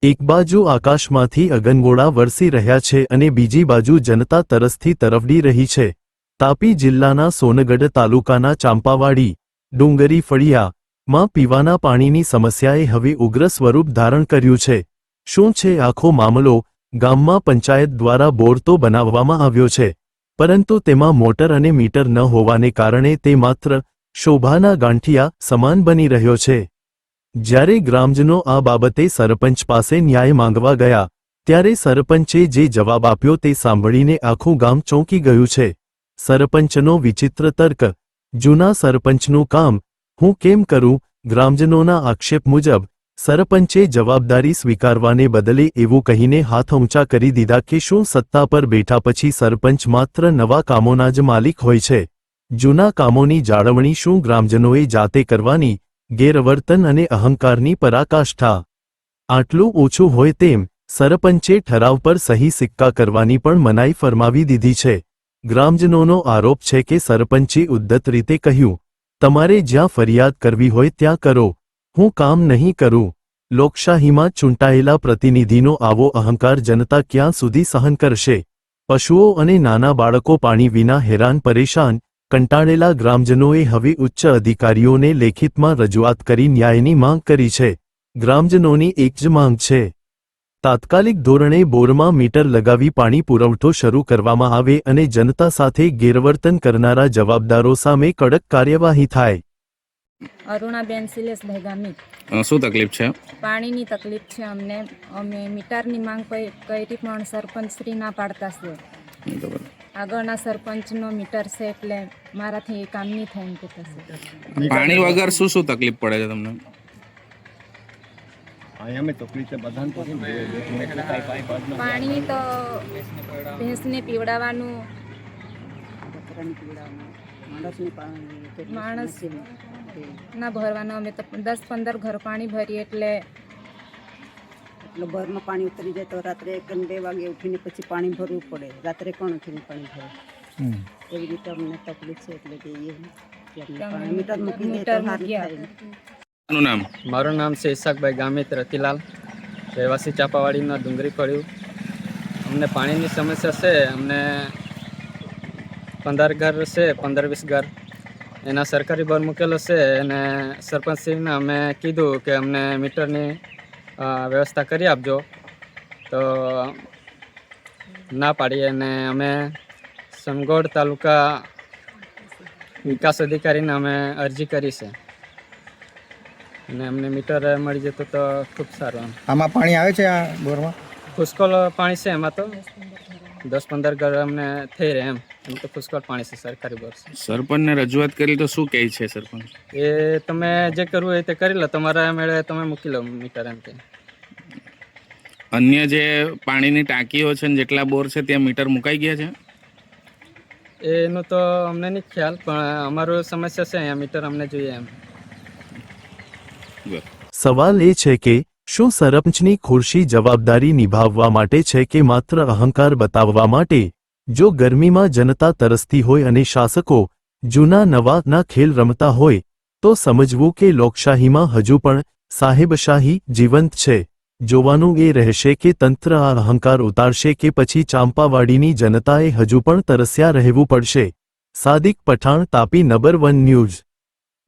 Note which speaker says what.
Speaker 1: એક બાજુ આકાશમાંથી અગનગોળા વરસી રહ્યા છે અને બીજી બાજુ જનતા તરસથી તરફડી રહી છે। તાપી જિલ્લાના સોનગઢ તાલુકાના ચાંપાવાડી ડુંગરી ફળિયામાં પીવાના પાણીની સમસ્યાએ હવે ઉગ્ર સ્વરૂપ ધારણ કર્યું છે। શું છે આખો મામલો? ગામમાં પંચાયત દ્વારા બોર તો બનાવવામાં આવ્યો છે, પરંતુ તેમાં મોટર અને મીટર ન હોવાને કારણે તે માત્ર શોભાના ગાંઠિયા સમાન બની રહ્યો છે। જ્યારે ગ્રામજનો આ બાબતે સરપંચ પાસે ન્યાય માંગવા ગયા ત્યારે સરપંચે જે જવાબ આપ્યો તે સાંભળીને આખું ગામ ચોંકી ગયું છે। સરપંચનો વિચિત્ર તર્ક: જૂના સરપંચનું કામ હું કેમ કરું? ગ્રામજનોના આક્ષેપ મુજબ સરપંચે જવાબદારી સ્વીકારવાને બદલે એવું કહીને હાથ ઊંચા કરી દીધા કે શું સત્તા પર બેઠા પછી સરપંચ માત્ર નવા કામોના જ માલિક હોય છે? જૂના કામોની જાળવણી શું ગ્રામજનોએ જાતે કરવાની? ગેરવર્તન અને અહંકારની પરાકાષ્ઠા। આટલું ઓછું હોય તેમ સરપંચે ઠરાવ પર સહી સિક્કા કરવાની પણ મનાઈ ફરમાવી દીધી છે। ગ્રામજનોનો આરોપ છે કે સરપંચે ઉદ્ધત રીતે કહ્યું, તમારે જ્યાં ફરિયાદ કરવી હોય ત્યાં કરો, હું કામ નહીં કરું। લોકશાહીમાં ચૂંટાયેલા પ્રતિનિધિનો આવો અહંકાર જનતા ક્યાં સુધી સહન કરશે? પશુઓ અને નાના બાળકો પાણી વિના હેરાન પરેશાન, કંટાળેલા ગ્રામજનોએ હવે ઉચ્ચ અધિકારીઓને લેખિતમાં રજૂઆત કરી ન્યાયની માંગ કરી છે। ગ્રામજનોની એક જ માંગ છે, તાત્કાલિક ધોરણે બોરમાં મીટર લગાવી પાણી પુરવઠો શરૂ કરવામાં આવે અને જનતા સાથે ગેરવર્તન કરનારા જવાબદારો સામે કડક કાર્યવાહી થાય।
Speaker 2: અરુણાબેન શિલેષભાઈ ગામિત।
Speaker 3: શું તકલીફ છે?
Speaker 2: પાણીની તકલીફ છે અમને। અમે મીટરની માંગ કરી પણ સરપંચ શ્રી ના પાડતા છે। આગળના સરપંચનો મીટર છે એટલે મારાથી એ કામ નહીં થાય એમ કહેતા છે।
Speaker 3: પાણી વગર શું શું તકલીફ પડે છે તમને?
Speaker 2: પાણી તો ભેંસને પીવડાવવાનું, માણસ ના ભરવાનું। અમે તો 10-15 ઘર પાણી ભરીએ એટલે
Speaker 4: ભરનું પાણી ઉતરી જાય તો રાત્રે 1-2 વાગે ઉઠીને પછી પાણી ભરવું પડે। રાત્રે કોણ ઉઠીને પાણી ભરે? એવી રીતે અમને તકલીફ છે એટલે કે મીટર મૂકી દે તો સારું થાય।
Speaker 3: નામ?
Speaker 5: મારું નામ છે ઈસાકભાઈ ગામિત રતિલાલ, રહેવાસી ચાંપાવાડીના ડુંગરી ફળિયું। અમને પાણીની સમસ્યા છે। અમને 15 ઘર છે, 15-20 ઘર એના સરકારી બોર મૂકેલો છે અને સરપંચશ્રીને અમે કીધું કે અમને મીટરની વ્યવસ્થા કરી આપજો, તો ના પાડી અને અમે સોનગઢ તાલુકા વિકાસ અધિકારીને અમે અરજી કરી છે અને અમને મીટર મળી જતું તો ખૂબ સારું।
Speaker 6: આમાં પાણી આવે છે આ બોરમાં?
Speaker 5: પુષ્કળ પાણી છે, એમાં તો 10-15 ઘર અમને થઈ રહે એમ તો પુષ્કળ પાણી છે, સરકારી બોર છે।
Speaker 3: સરપંચને રજૂઆત કરી તો શું કહે છે સરપંચ?
Speaker 5: એ તમે જે કરવું હોય તે કરી લો, તમારા મેળે તમે મૂકી લો મીટર એમ કે।
Speaker 3: અન્ય જે પાણીની ટાંકીઓ છે ને જેટલા બોર છે ત્યાં મીટર મુકાઈ ગયા છે?
Speaker 5: એનું તો અમને નહીં ખ્યાલ, પણ અમારું સમસ્યા છે અહીંયા મીટર અમને જોઈએ એમ।
Speaker 1: સવાલ એ છે કે શું સરપંચની ખુરશી જવાબદારી નિભાવવા માટે છે કે માત્ર અહંકાર બતાવવા માટે? જો ગરમીમાં જનતા તરસતી હોય અને શાસકો જૂના નવાના ખેલ રમતા હોય તો સમજવું કે લોકશાહીમાં હજુ પણ સાહેબશાહી જીવંત છે। જોવાનું એ રહેશે કે તંત્ર આ અહંકાર ઉતારશે કે પછી ચાંપાવાડીની જનતાએ હજુ પણ તરસ્યા રહેવું પડશે। Sadiq Pathan, Tapi, number 1 news.